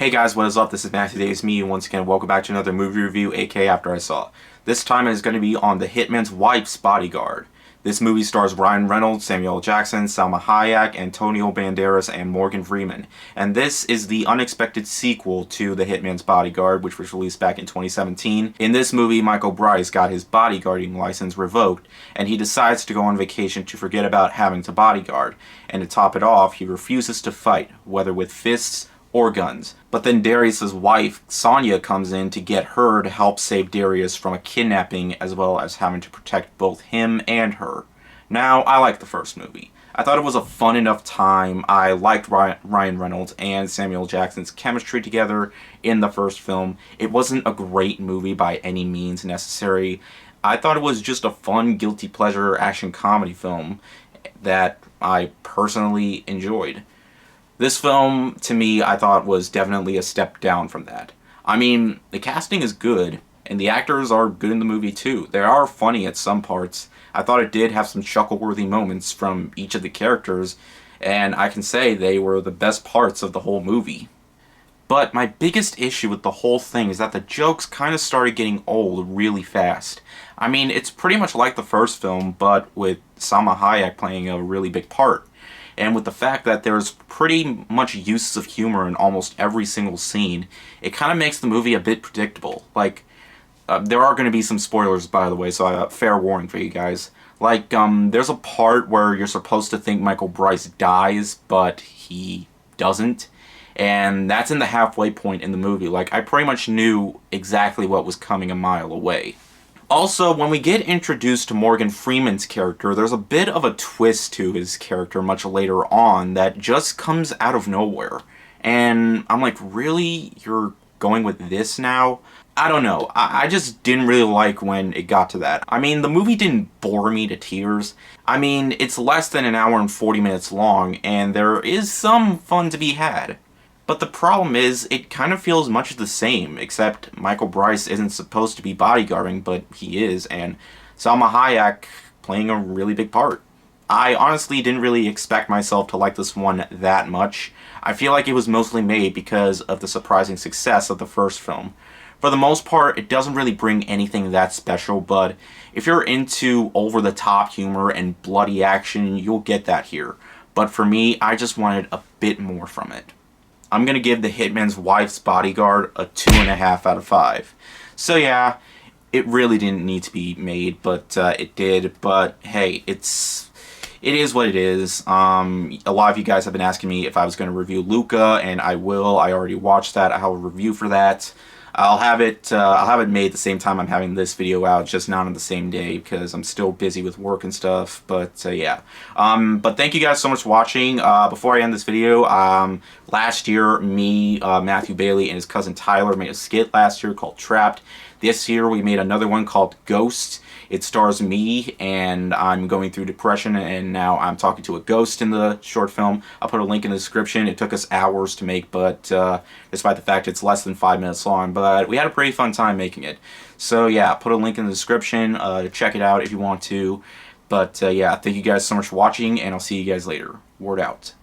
Hey guys, what is up? This is Matthew. Today is me, and once again, welcome back to another movie review, aka After I Saw. This time it is going to be on The Hitman's Wife's Bodyguard. This movie stars Ryan Reynolds, Samuel L. Jackson, Salma Hayek, Antonio Banderas, and Morgan Freeman. And this is the unexpected sequel to The Hitman's Bodyguard, which was released back in 2017. In this movie, Michael Bryce got his bodyguarding license revoked, and he decides to go on vacation to forget about having to bodyguard. And to top it off, he refuses to fight, whether with fists or guns. But then Darius's wife, Sonia, comes in to get her to help save Darius from a kidnapping, as well as having to protect both him and her. Now, I liked the first movie. I thought it was a fun enough time. I liked Ryan Reynolds and Samuel Jackson's chemistry together in the first film. It wasn't a great movie by any means necessary. I thought it was just a fun, guilty pleasure action comedy film that I personally enjoyed. This film, to me, I thought was definitely a step down from that. I mean, the casting is good, and the actors are good in the movie too. They are funny at some parts. I thought it did have some chuckle-worthy moments from each of the characters, and I can say they were the best parts of the whole movie. But my biggest issue with the whole thing is that the jokes kind of started getting old really fast. I mean, it's pretty much like the first film, but with Salma Hayek playing a really big part. And with the fact that there's pretty much uses of humor in almost every single scene, it kind of makes the movie a bit predictable. Like, there are going to be some spoilers, by the way, so fair warning for you guys. Like, there's a part where you're supposed to think Michael Bryce dies, but he doesn't. And that's in the halfway point in the movie. Like, I pretty much knew exactly what was coming a mile away. Also, when we get introduced to Morgan Freeman's character, there's a bit of a twist to his character much later on that just comes out of nowhere. And I'm like, really? You're going with this now? I don't know. I just didn't really like when it got to that. I mean, the movie didn't bore me to tears. I mean, it's less than an hour and 40 minutes long, and there is some fun to be had. But the problem is, it kind of feels much the same, except Michael Bryce isn't supposed to be bodyguarding, but he is, and Salma Hayek playing a really big part. I honestly didn't really expect myself to like this one that much. I feel like it was mostly made because of the surprising success of the first film. For the most part, it doesn't really bring anything that special, but if you're into over-the-top humor and bloody action, you'll get that here. But for me, I just wanted a bit more from it. I'm going to give The Hitman's Wife's Bodyguard a 2.5 out of 5. So yeah, it really didn't need to be made, but it did. But hey, it is what it is. A lot of you guys have been asking me if I was going to review Luca, and I will. I already watched that. I have a review for that. I'll have it made at the same time I'm having this video out, just not on the same day because I'm still busy with work and stuff. But yeah. But thank you guys so much for watching. Before I end this video, last year, me, Matthew Bailey, and his cousin Tyler made a skit last year called Trapped. This year, we made another one called Ghost. It stars me, and I'm going through depression, and now I'm talking to a ghost in the short film. I'll put a link in the description. It took us hours to make, but despite the fact it's less than 5 minutes long, but we had a pretty fun time making it. So yeah, put a link in the description to check it out if you want to. But yeah, thank you guys so much for watching, and I'll see you guys later. Word out.